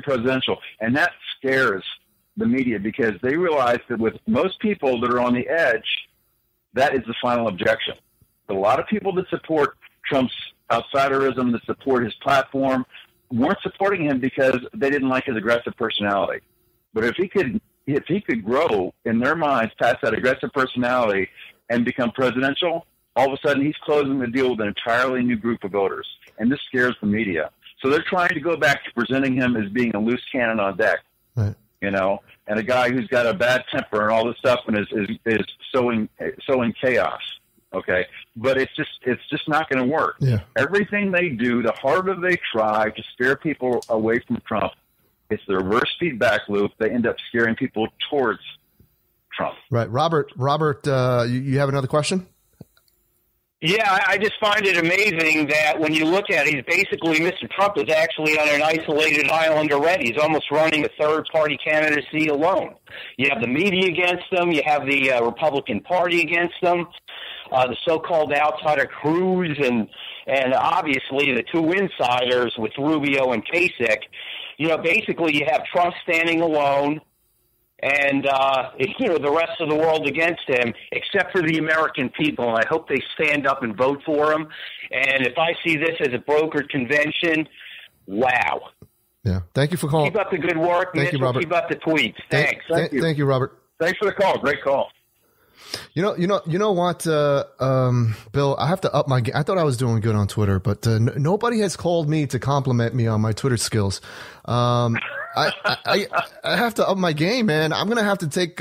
presidential. And that scares the media because they realize that with most people that are on the edge, that is the final objection. A lot of people that support Trump's outsiderism, that support his platform, weren't supporting him because they didn't like his aggressive personality. But if he could grow in their minds past that aggressive personality and become presidential, all of a sudden he's closing the deal with an entirely new group of voters. And this scares the media. So they're trying to go back to presenting him as being a loose cannon on deck, right. And a guy who's got a bad temper and all this stuff and is sowing chaos. Okay. But it's just not going to work. Yeah. Everything they do, the harder they try to scare people away from Trump, it's the reverse feedback loop. They end up scaring people towards Trump. Right. Robert, you have another question? Yeah, I just find it amazing that when you look at it, he's basically, Mr. Trump is actually on an isolated island already. He's almost running a third-party candidacy alone. You have the media against him. You have the Republican Party against him, the so-called outsider Cruz, and obviously the two insiders with Rubio and Kasich. Basically you have Trump standing alone, and the rest of the world against him, except for the American people. And I hope they stand up and vote for him. And if I see this as a brokered convention, wow. Yeah. Thank you for calling. Keep up the good work. Thank you, Robert. Keep up the tweets. Thanks. Thank you, Robert. Thanks for the call. Great call. You know what, Bill, I have to up my game. I thought I was doing good on Twitter, but nobody has called me to compliment me on my Twitter skills. I have to up my game, man. I'm gonna have to take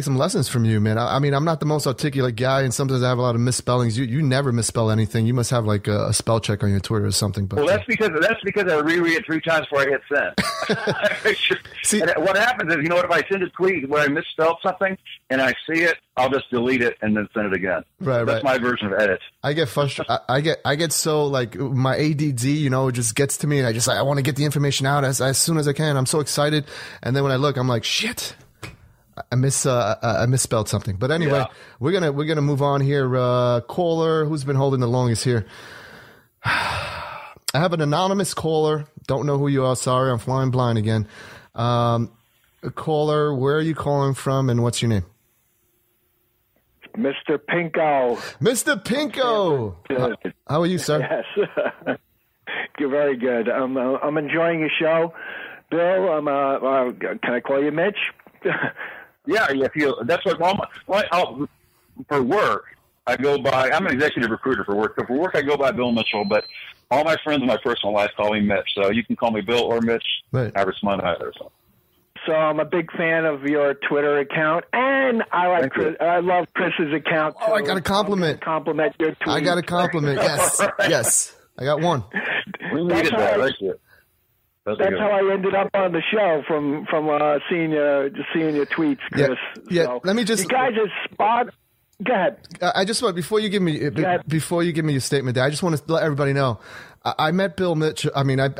some lessons from you, man. I mean, I'm not the most articulate guy, and sometimes I have a lot of misspellings. You never misspell anything. You must have like a spell check on your Twitter or something. But well, that's because I reread it 3 times before I hit send. See, and what happens is, if I send a tweet where I misspelled something and I see it, I'll just delete it and then send it again. Right. That's my version of edit. I get frustrated. I get so like my ADD, it just gets to me, and I want to get the information out as soon as I can. I'm so excited, and then when I look, I'm like, shit. I misspelled something, but anyway, yeah. We're gonna move on here. Caller, who's been holding the longest here? I have an anonymous caller. Don't know who you are. Sorry, I'm flying blind again. Caller, where are you calling from, and what's your name? Mr. Pinko. Mr. Pinko. How are you, sir? Yes, you're very good. I'm enjoying your show, Bill. Can I call you Mitch? Yeah, that's what for work, I go by, I'm an executive recruiter for work. So for work, I go by Bill Mitchell, but all my friends in my personal life call me Mitch. So you can call me Bill or Mitch. Right. I respond either. So I'm a big fan of your Twitter account, and I love Chris's account too. Oh, I got a compliment. Compliment your tweet. I got a compliment. Yes, yes, I got one. We needed that. Thank you. That's how I ended up on the show from seeing your tweets, Chris. Yeah. So, let me just. You guys are spot. Go ahead. I just want before you give me your statement there, I just want to let everybody know. I met Bill Mitchell. I mean, I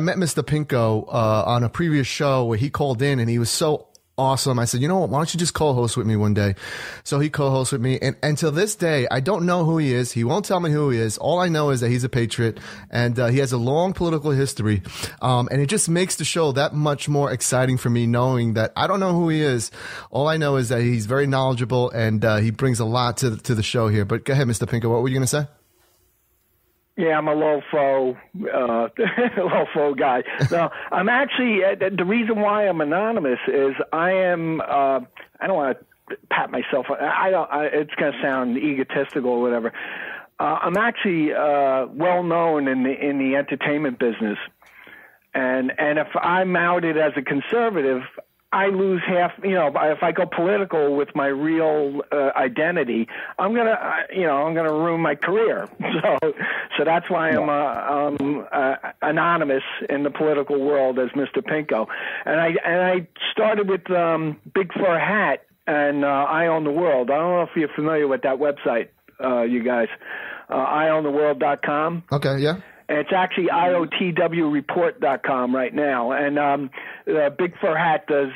met Mr. Pinko on a previous show where he called in, and he was so awesome. I said, you know what? Why don't you just co-host with me one day? So he co-hosts with me, and until this day, I don't know who he is. He won't tell me who he is. All I know is that he's a patriot, and he has a long political history, and it just makes the show that much more exciting for me, knowing that I don't know who he is. All I know is that he's very knowledgeable, and he brings a lot to the show here. But go ahead, Mr. Pinko. What were you going to say? Yeah, I'm a low-fo guy. No, I'm actually, the reason why I'm anonymous is I am, I don't want to pat myself, it's going to sound egotistical or whatever. I'm actually well-known in the entertainment business. And if I'm outed as a conservative, I lose half, if I go political with my real identity, I'm gonna ruin my career. So that's why I'm anonymous in the political world as Mr. Pinko. And I started with Big Fur Hat and I Own the World. I don't know if you're familiar with that website, you guys. IOwnTheWorld.com. Okay, yeah. And it's actually IOTWReport.com right now. And Big Fur Hat does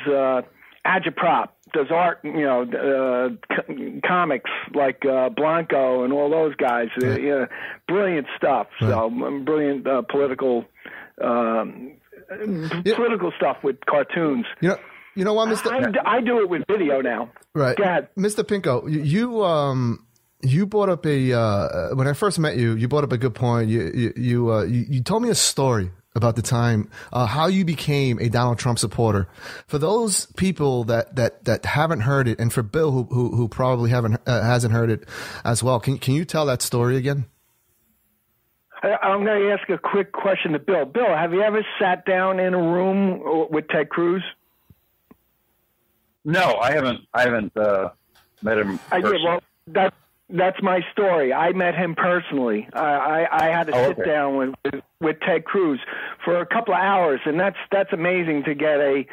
agitprop, does art, comics like Blanco and all those guys. Right. Brilliant stuff. Right. So brilliant political political stuff with cartoons. You know what, Mr. I do it with video now. Right. Go ahead. Mr. Pinko, you brought up when I first met you, you brought up a good point. You told me a story about the time, how you became a Donald Trump supporter. For those people that haven't heard it, and for Bill who probably hasn't heard it as well, can you tell that story again? I'm going to ask a quick question to Bill. Bill, have you ever sat down in a room with Ted Cruz? No, I haven't met him. I did. Well, that's my story. I met him personally. I had to sit down with Ted Cruz for a couple of hours, and that's amazing to get a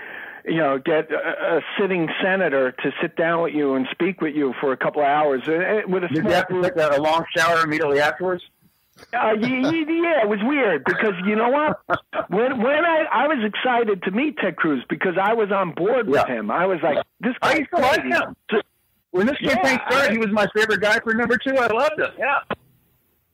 sitting senator to sit down with you and speak with you for a couple of hours. With Did you have to take a long shower immediately afterwards? Yeah, it was weird because you know what? When I was excited to meet Ted Cruz because I was on board with him. I was like, this guy. I used to like him. When this campaign started, he was my favorite guy for number 2. I loved him. Yeah.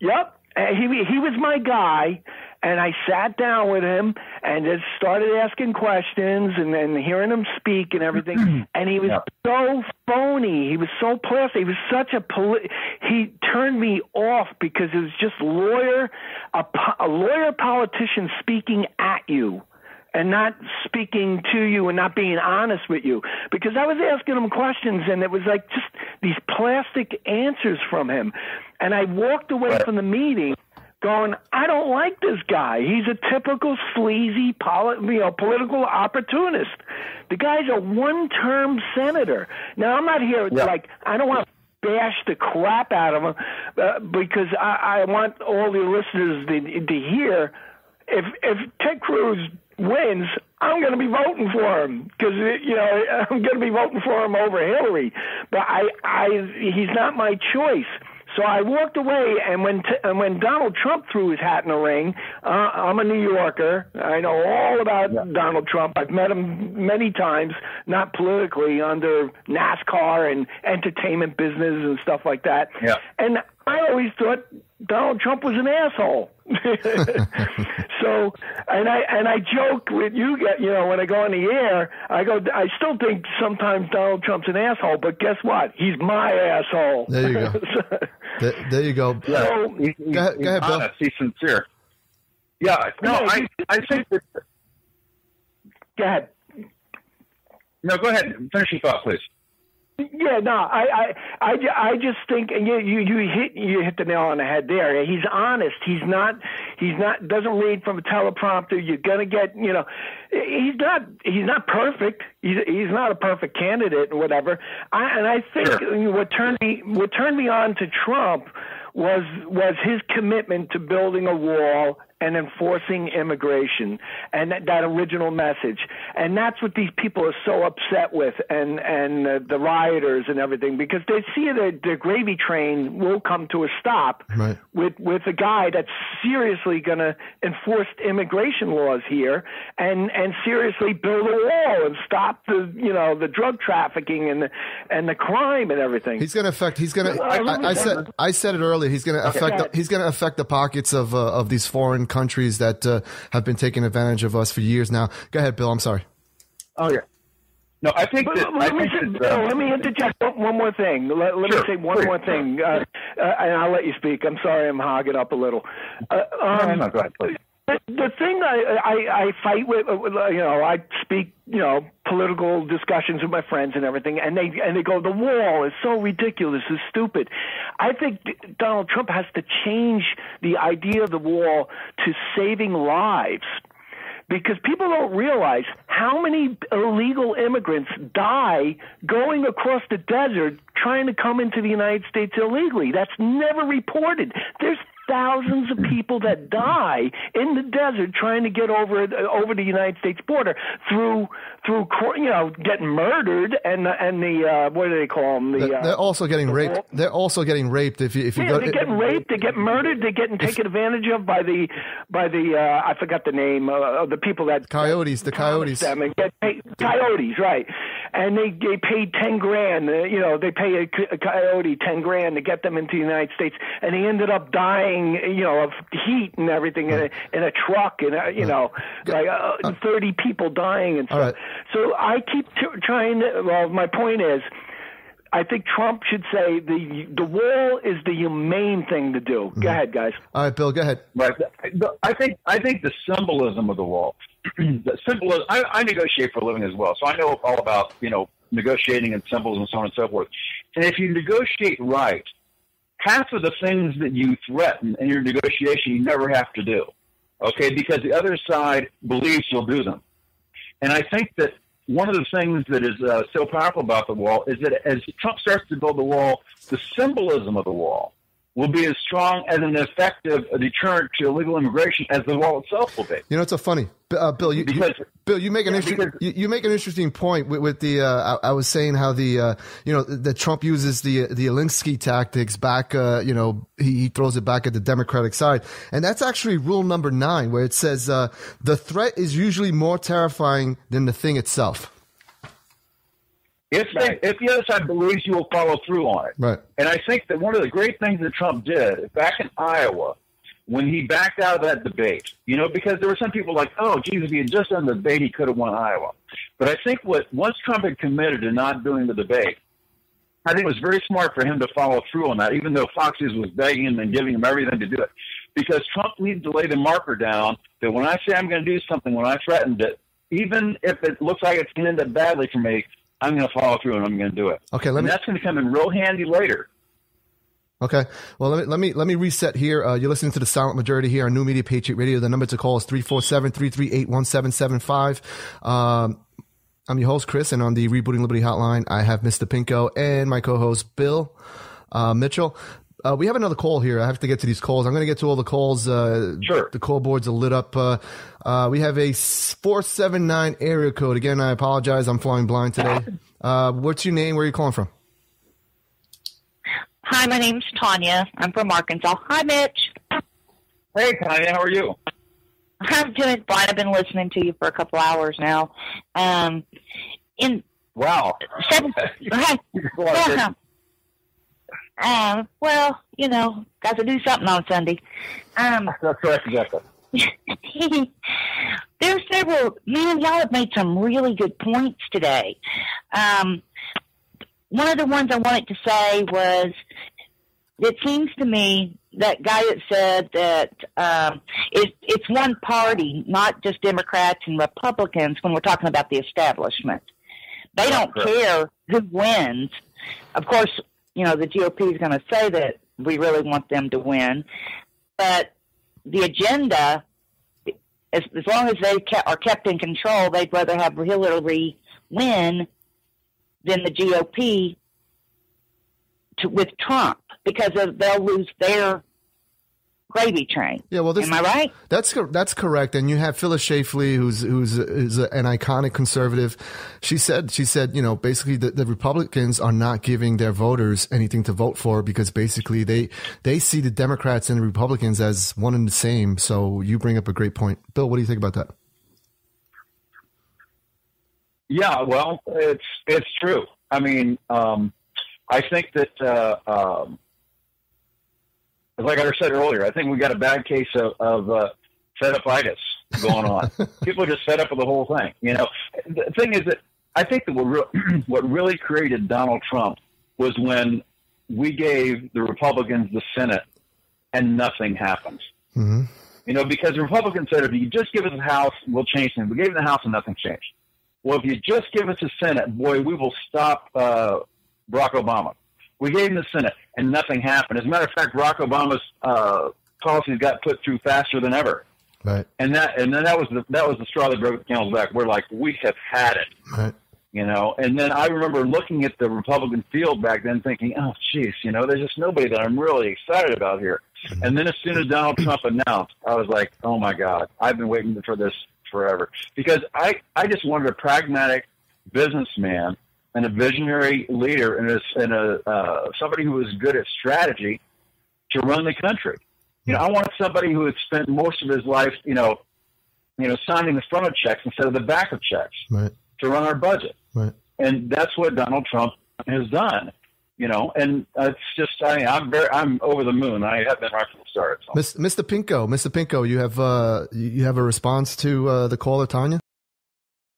Yep. He was my guy, and I sat down with him and just started asking questions and hearing him speak and everything. And he was so phony. He was so plastic. He was such he turned me off because it was just a lawyer politician speaking at you and not speaking to you and not being honest with you. Because I was asking him questions, and it was like just these plastic answers from him. And I walked away from the meeting going, I don't like this guy. He's a typical sleazy political opportunist. The guy's a one-term senator. Now, I'm not here I don't want to bash the crap out of him because I want all the listeners to hear if Ted Cruz wins, I'm going to be voting for him because I'm going to be voting for him over Hillary. But he's not my choice. So I walked away, and when Donald Trump threw his hat in the ring, I'm a New Yorker. I know all about Donald Trump. I've met him many times, not politically, under NASCAR and entertainment business and stuff like that. Yeah. And I always thought Donald Trump was an asshole. So, and I joke with you, when I go on the air, I still think sometimes Donald Trump's an asshole, but guess what? He's my asshole. There you go. There you go. Yeah. So, go ahead, Bill. Honest, he's sincere. Yeah. No, I think that. Go ahead. No, go ahead. Finish your thought, please. Yeah, no, I just think, and you hit the nail on the head there. He's honest. He's not doesn't read from a teleprompter. You're gonna get, he's not perfect. He's not a perfect candidate or whatever. I think what turned me on to Trump was his commitment to building a wall and enforcing immigration, and that original message. And that's what these people are so upset with, and the rioters and everything, because they see the gravy train will come to a stop with a guy that's seriously going to enforce immigration laws here and seriously build a wall and stop the drug trafficking and the crime and everything. He's going to affect. I said it earlier. He's going to affect. He's going to affect the pockets of these foreign countries that have been taking advantage of us for years now. Go ahead, Bill. I'm sorry. Oh yeah. No, I think let me interject one more thing. Let me say one more thing, and I'll let you speak. I'm sorry, I'm hogging up a little. No, go ahead, please. The thing I fight with, I speak, political discussions with my friends and everything, and they go, the wall is so ridiculous, it's stupid. I think Donald Trump has to change the idea of the wall to saving lives. Because people don't realize how many illegal immigrants die going across the desert trying to come into the United States illegally. That's never reported. There's thousands of people that die in the desert trying to get over the United States border through getting murdered and the what do they call them? They're also getting raped. They're also getting raped. If you go, they're getting raped. They get murdered. They're getting taken advantage of by the I forgot the name of the people that coyotes. The coyotes. Them and get coyotes, right? and they paid $10,000. They pay a coyote $10,000 to get them into the United States, and he ended up dying, of heat and everything in a truck, and 30 people dying and stuff. Right. So I keep trying to. Well, my point is, I think Trump should say the wall is the humane thing to do. Go ahead, guys. All right, Bill, go ahead. Right. I think the symbolism of the wall. The symbolism. I negotiate for a living as well, so I know all about negotiating and symbols and so on and so forth. And if you negotiate right, half of the things that you threaten in your negotiation you never have to do. Okay, because the other side believes you'll do them. And I think that one of the things that is so powerful about the wall is that as Trump starts to build the wall, the symbolism of the wall will be as strong as an effective deterrent to illegal immigration as the wall itself will be. It's so funny, Bill. You make an interesting point with the. I was saying how that Trump uses the Alinsky tactics back. He throws it back at the Democratic side, and that's actually rule number 9, where it says the threat is usually more terrifying than the thing itself. If the other side believes you will follow through on it. Right. And I think that one of the great things that Trump did back in Iowa, when he backed out of that debate, because there were some people like, oh, geez, if he had just done the debate, he could have won Iowa. But I think once Trump had committed to not doing the debate, I think it was very smart for him to follow through on that, even though Fox News was begging him and giving him everything to do it. Because Trump needs to lay the marker down that when I say I'm going to do something, when I threatened it, even if it looks like it's going to end up badly for me, I'm going to follow through and I'm going to do it. Okay, that's going to come in real handy later. Okay, well let me reset here. You're listening to the Silent Majority here on New Media Patriot Radio. The number to call is 347-338-1775. I'm your host Chris, and on the Rebooting Liberty Hotline, I have Mr. Pinko and my co-host Bill Mitchell. We have another call here. I have to get to these calls. I'm going to get to all the calls. Sure. The call boards are lit up. We have a 479 area code. Again, I apologize. I'm flying blind today. What's your name? Where are you calling from? Hi, my name's Tanya. I'm from Arkansas. Hi, Mitch. Hey, Tanya. How are you? I'm doing fine. I've been listening to you for a couple hours now. Wow. Well, got to do something on Sunday. That's correct, exactly. There's several. Man, y'all have made some really good points today. One of the ones I wanted to say was, it seems to me that guy that said that it's one party, not just Democrats and Republicans, when we're talking about the establishment. They don't care who wins. Of course, the GOP is going to say that we really want them to win. But the agenda, as long as they are kept in control, they'd rather have Hillary win than the GOP with Trump, because they'll lose their gravy train. Yeah, well, am I right? That's correct. And you have Phyllis Schlafly, who's an iconic conservative. She said, basically the Republicans are not giving their voters anything to vote for, because basically they see the Democrats and the Republicans as one and the same. So you bring up a great point. Bill, what do you think about that? Yeah, well, it's true. I mean, I think that, like I said earlier, I think we got a bad case of fed-upitis going on. People are just fed up with the whole thing. The thing is that I think that what really created Donald Trump was when we gave the Republicans the Senate and nothing happened. Mm-hmm. Because the Republicans said, if you just give us the House, we'll change things. We gave them the House and nothing changed. Well, if you just give us the Senate, boy, we will stop Barack Obama. We gave him the Senate, and nothing happened. As a matter of fact, Barack Obama's policies got put through faster than ever. Right. And then that was the straw that broke the camel's back. We're like, we have had it. Right. And then I remember looking at the Republican field back then, thinking, oh, geez, there's just nobody that I'm really excited about here. Mm-hmm. And then as soon as Donald Trump announced, I was like, oh my God, I've been waiting for this forever, because I just wanted a pragmatic businessman and a visionary leader and somebody who was good at strategy to run the country. I wanted somebody who had spent most of his life, signing the front of checks instead of the back of checks, right, to run our budget. Right. And that's what Donald Trump has done. And it's just, I'm over the moon. I have been right from the start. So. Mr. Pinko, you have a response to the caller, Tanya?